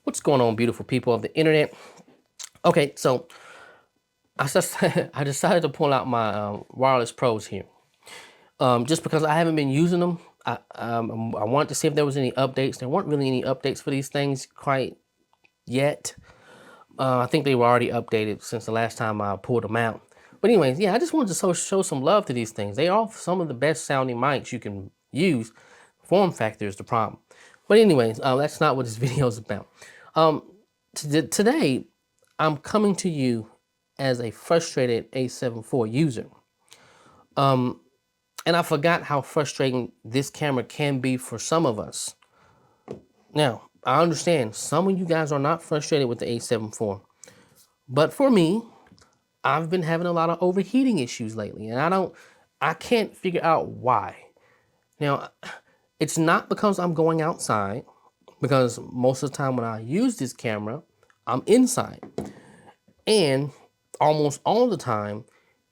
What's going on, beautiful people of the internet? Okay, so I decided to pull out my wireless pros here, just because I haven't been using them. I wanted to see if there was any updates. There weren't really any updates for these things quite yet. I think they were already updated since the last time I pulled them out. But anyways, yeah, I just wanted to show some love to these things. They are some of the best sounding mics you can use. Form factor is the problem. But anyways, that's not what this video is about. Um, Today, I'm coming to you as a frustrated A7 IV user. And I forgot how frustrating this camera can be for some of us. Now, I understand some of you guys are not frustrated with the A7 IV. But for me, I've been having a lot of overheating issues lately, and I can't figure out why. Now, it's not because I'm going outside, because most of the time when I use this camera, I'm inside. And almost all the time,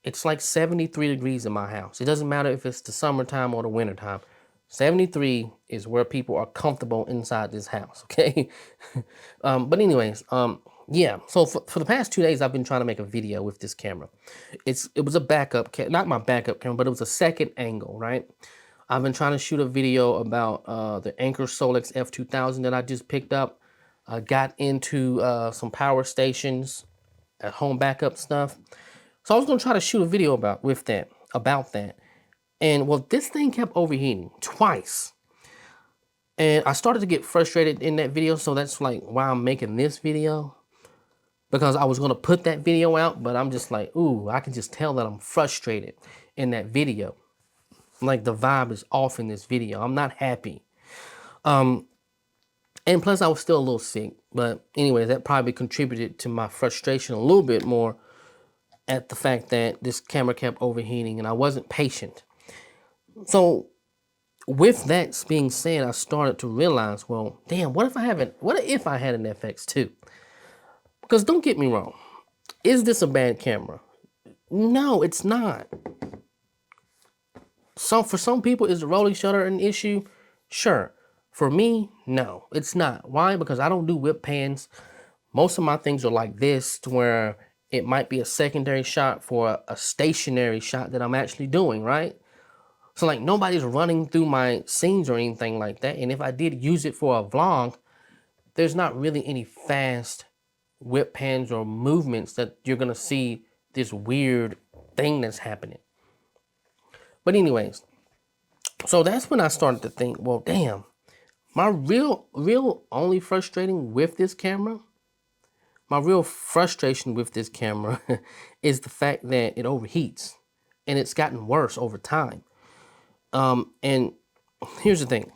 it's like 73 degrees in my house. It doesn't matter if it's the summertime or the wintertime. 73 is where people are comfortable inside this house, okay? But anyways, yeah. So for the past 2 days, I've been trying to make a video with this camera. It was a backup, not my backup camera, but it was a second angle, right? I've been trying to shoot a video about the Anker Solex F2000 that I just picked up. I got into some power stations, at home backup stuff. So I was gonna try to shoot a video about that. And well, this thing kept overheating twice. And I started to get frustrated in that video, so that's like why I'm making this video. Because I was gonna put that video out, but I'm just like, ooh, I can just tell that I'm frustrated in that video. Like the vibe is off in this video. I'm not happy. And plus I was still a little sick. But anyway, that probably contributed to my frustration a little bit more at the fact that this camera kept overheating and I wasn't patient. So with that being said, I started to realize, well, damn, what if I had an Fx2? Because don't get me wrong, is this a bad camera? No, it's not. For some people, is the rolling shutter an issue? Sure. For me, no, it's not. Why? Because I don't do whip pans. Most of my things are like this, to where it might be a secondary shot for a stationary shot that I'm actually doing, right? So like nobody's running through my scenes or anything like that. And if I did use it for a vlog, there's not really any fast whip pans or movements that you're gonna see this weird thing that's happening. But anyways, so that's when I started to think, well, damn, my real only frustrating with this camera, my real frustration with this camera is the fact that it overheats, and it's gotten worse over time. And here's the thing,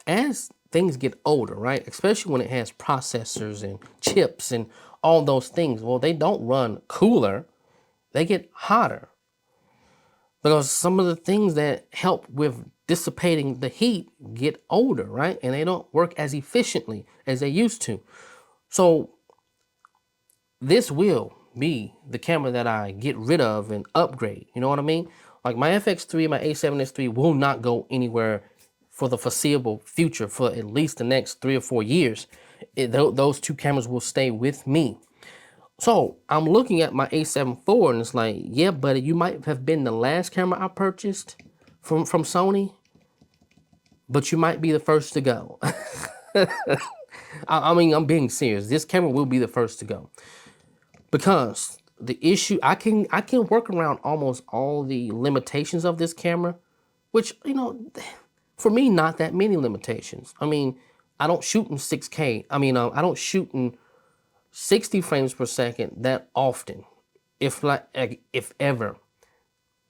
as things get older, right, especially when it has processors and chips and all those things, well, they don't run cooler, they get hotter. Because some of the things that help with dissipating the heat get older, right? And they don't work as efficiently as they used to. So this will be the camera that I get rid of and upgrade. You know what I mean? Like my FX3, my A7S3 will not go anywhere for the foreseeable future for at least the next 3 or 4 years. Those two cameras will stay with me. So I'm looking at my A7 IV and it's like, yeah, buddy, you might have been the last camera I purchased from Sony, but you might be the first to go. I mean, I'm being serious. This camera will be the first to go. Because the issue, I can work around almost all the limitations of this camera, which, you know, for me, not that many limitations. I mean, I don't shoot in 6K. I mean, I don't shoot in 60 frames per second that often, if ever.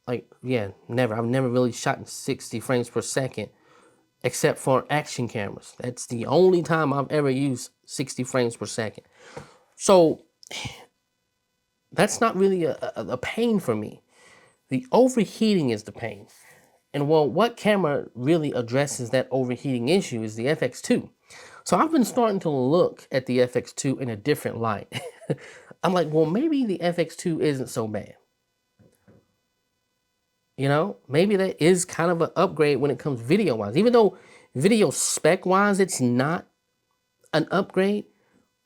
Like, yeah, never. I've never really shot in 60 frames per second, except for action cameras. That's the only time I've ever used 60 frames per second. So that's not really a pain for me. The overheating is the pain. And well, what camera really addresses that overheating issue is the FX2. So I've been starting to look at the FX2 in a different light. I'm like, well, maybe the FX2 isn't so bad. You know, maybe that is kind of an upgrade when it comes video-wise. Even though video spec-wise, it's not an upgrade,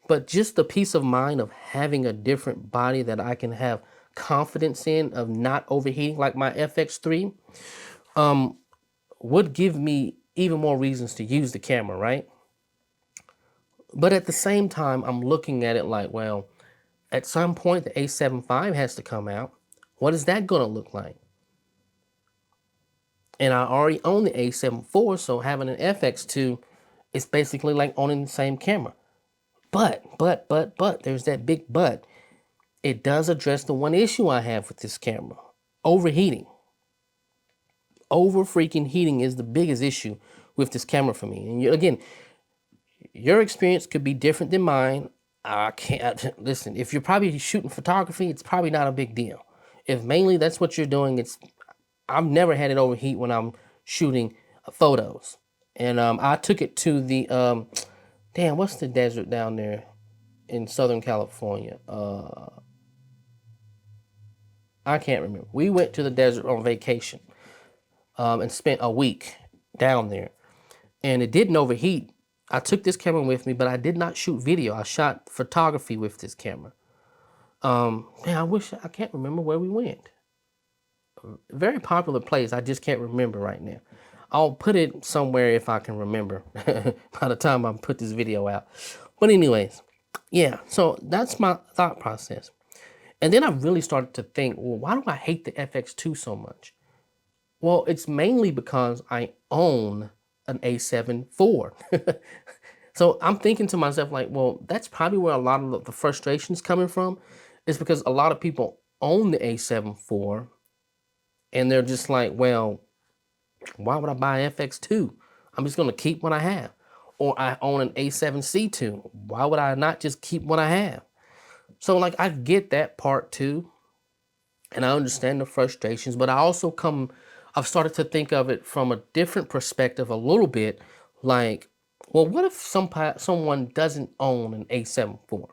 but just the peace of mind of having a different body that I can have confidence in of not overheating like my FX3 would give me even more reasons to use the camera, right? But at the same time, I'm looking at it like, well, at some point the A7 IV has to come out. What is that going to look like? And I already own the A7 IV, so having an FX2 is basically like owning the same camera. But, there's that big but. It does address the one issue I have with this camera. Overheating. Over freaking heating is the biggest issue with this camera for me. And again, your experience could be different than mine. I can't listen. If you're probably shooting photography, it's probably not a big deal. If mainly that's what you're doing, I've never had it overheat when I'm shooting photos. And I took it to the damn, what's the desert down there in Southern California? I can't remember. We went to the desert on vacation and spent a week down there, and it didn't overheat. I took this camera with me, but I did not shoot video. I shot photography with this camera. Man, I can't remember where we went. A very popular place. I just can't remember right now. I'll put it somewhere if I can remember by the time I put this video out. But anyways, yeah, so that's my thought process. And then I really started to think, well, why do I hate the FX2 so much? Well, it's mainly because I own an A7 IV. So I'm thinking to myself like, well, that's probably where a lot of the frustration is coming from, is because a lot of people own the A7 IV and they're just like, well, why would I buy an FX2? I'm just going to keep what I have. Or I own an A7C2. Why would I not just keep what I have? So like, I get that part too. And I understand the frustrations, but I've started to think of it from a different perspective a little bit. Like, well, what if someone doesn't own an A7 IV?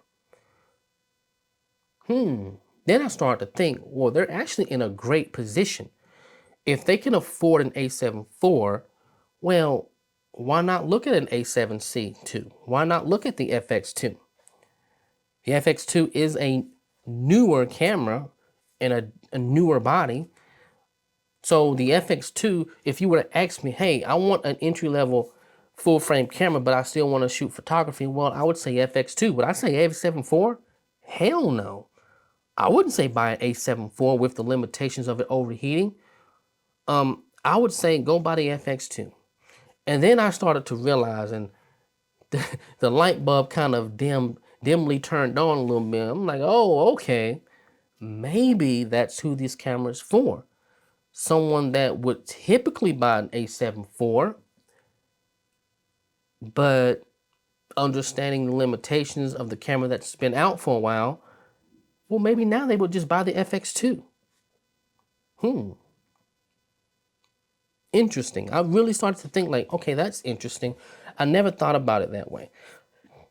Then I start to think, well, they're actually in a great position. If they can afford an A7 IV, well, why not look at an A7C2? Why not look at the FX2? The FX2 is a newer camera and a newer body. So the FX2, if you were to ask me, hey, I want an entry-level full-frame camera, but I still want to shoot photography, well, I would say FX2. Would I say A7 IV? Hell no. I wouldn't say buy an A7 IV with the limitations of it overheating. I would say go buy the FX2. And then I started to realize, and the light bulb kind of dimly turned on a little bit. I'm like, oh, okay. Maybe that's who this camera is for. Someone that would typically buy an A7 IV, but understanding the limitations of the camera that's been out for a while, well, maybe now they would just buy the FX2. Interesting. I really started to think like, okay, that's interesting. I never thought about it that way.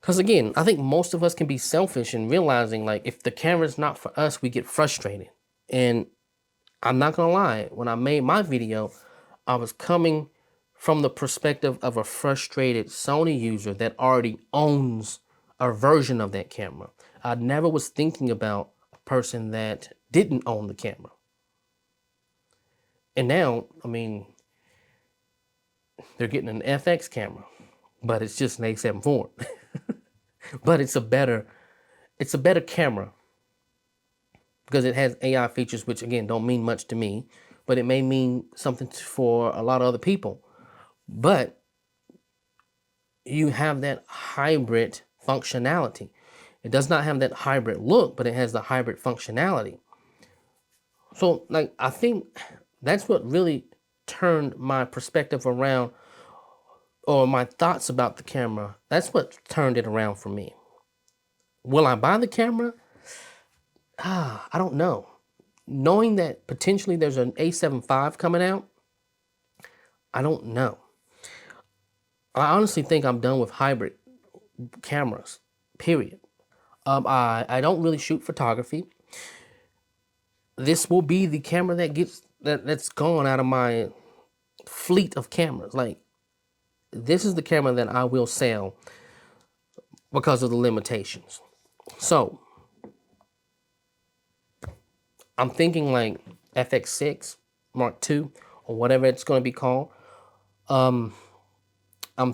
Because again, I think most of us can be selfish in realizing like if the camera's not for us, we get frustrated. And I'm not going to lie, when I made my video, I was coming from the perspective of a frustrated Sony user that already owns a version of that camera. I never was thinking about a person that didn't own the camera. And now, I mean, they're getting an FX camera, but it's just an A7 IV. But it's a better camera because it has AI features, which again don't mean much to me, but it may mean something for a lot of other people. But you have that hybrid functionality. It does not have that hybrid look, but it has the hybrid functionality. So like, I think that's what really turned my perspective around, or my thoughts about the camera. That's what turned it around for me. Will I buy the camera? I don't know. Knowing that potentially there's an A7 V coming out, I don't know. I honestly think I'm done with hybrid cameras, period. I don't really shoot photography. This will be the camera that's gone out of my fleet of cameras. Like, this is the camera that I will sell because of the limitations. So I'm thinking like FX6 Mark II or whatever it's going to be called. I'm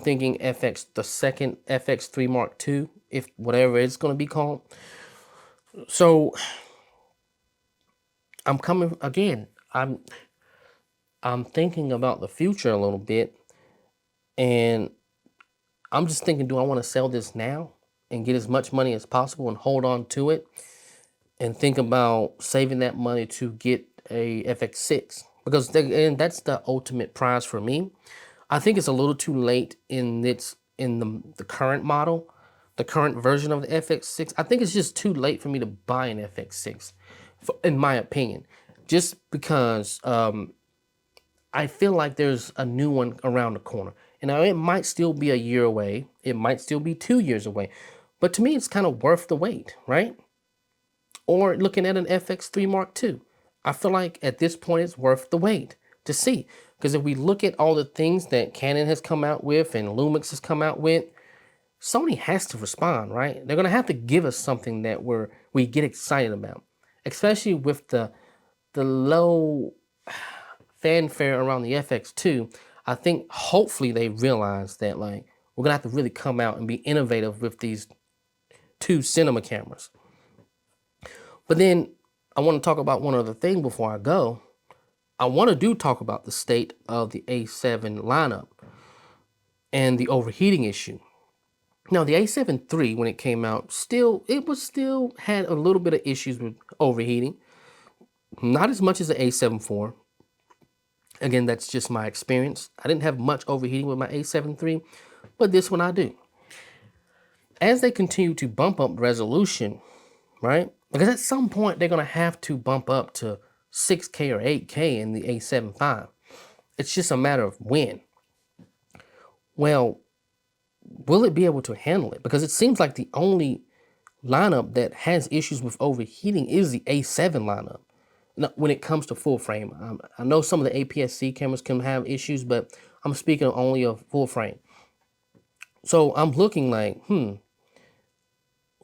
thinking the second FX3 Mark II, if whatever it's going to be called. So I'm coming again. I'm thinking about the future a little bit, and I'm just thinking, do I want to sell this now and get as much money as possible and hold on to it, and think about saving that money to get a FX6, because and that's the ultimate prize for me. I think it's a little too late in the current model, the current version of the FX6. I think it's just too late for me to buy an FX6, in my opinion, just because I feel like there's a new one around the corner. And now it might still be a year away. It might still be 2 years away. But to me, it's kind of worth the wait, right? Or looking at an FX3 Mark II. I feel like at this point, it's worth the wait to see. Because if we look at all the things that Canon has come out with and Lumix has come out with, Sony has to respond, right? They're going to have to give us something that we get excited about. Especially with the low fanfare around the FX2, I think hopefully they realize that like we're gonna have to really come out and be innovative with these two cinema cameras. But then I want to talk about one other thing before I go. I want to talk about the state of the A7 lineup and the overheating issue. Now the A7 III, when it came out, still had a little bit of issues with overheating. Not as much as the A7 IV. Again, that's just my experience. I didn't have much overheating with my A7 III, but this one I do. As they continue to bump up resolution, right? Because at some point they're going to have to bump up to 6K or 8K in the A7 V. It's just a matter of when. Well, will it be able to handle it? Because it seems like the only lineup that has issues with overheating is the A7 lineup. When it comes to full frame, I know some of the APS-C cameras can have issues, but I'm speaking only of full frame. So I'm looking like,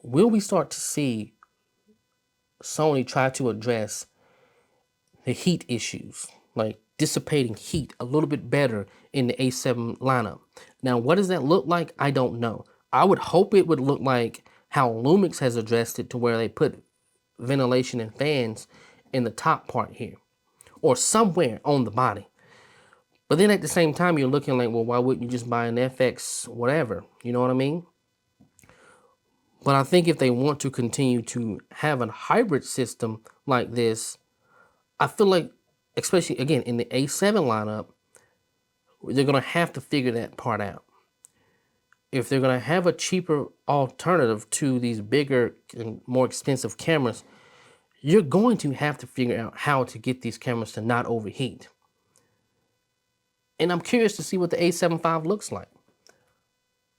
will we start to see Sony try to address the heat issues, like dissipating heat a little bit better in the A7 lineup? Now, what does that look like? I don't know. I would hope it would look like how Lumix has addressed it, to where they put ventilation and fans in the top part here, or somewhere on the body. But then at the same time, you're looking like, well, why wouldn't you just buy an FX whatever? You know what I mean? But I think if they want to continue to have a hybrid system like this, I feel like, especially again in the A7 lineup, they're going to have to figure that part out. If they're going to have a cheaper alternative to these bigger and more expensive cameras, you're going to have to figure out how to get these cameras to not overheat. And I'm curious to see what the A7 V looks like.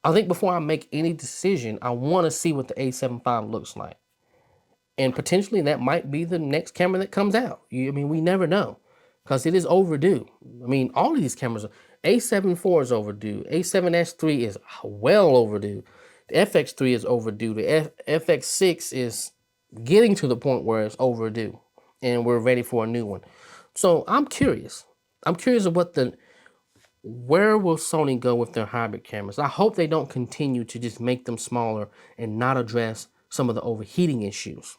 I think before I make any decision, I want to see what the A7 V looks like. And potentially that might be the next camera that comes out. I mean, we never know, because it is overdue. I mean, all of these cameras, A7 IV is overdue. A7S III is well overdue. The FX3 is overdue. The FX6 is getting to the point where it's overdue and we're ready for a new one. So I'm curious. I'm curious of where will Sony go with their hybrid cameras? I hope they don't continue to just make them smaller and not address some of the overheating issues.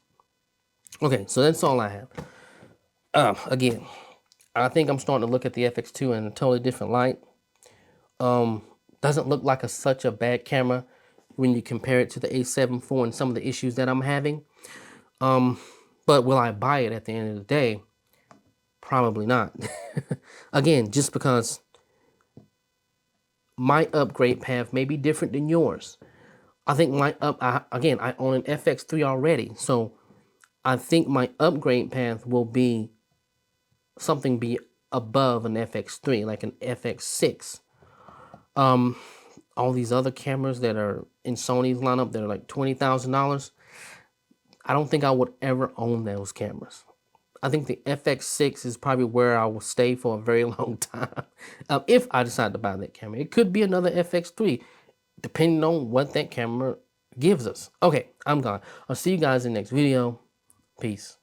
Okay, so that's all I have. Again, I think I'm starting to look at the FX2 in a totally different light. Doesn't look like such a bad camera when you compare it to the A7 IV and some of the issues that I'm having. But will I buy it at the end of the day? Probably not. Again, just because my upgrade path may be different than yours. I think I own an FX3 already, so I think my upgrade path will be something above an FX3, like an FX6. All these other cameras that are in Sony's lineup that are like $20,000, I don't think I would ever own those cameras. I think the FX6 is probably where I will stay for a very long time, if I decide to buy that camera. It could be another FX3, depending on what that camera gives us. Okay, I'm gone. I'll see you guys in the next video. Peace.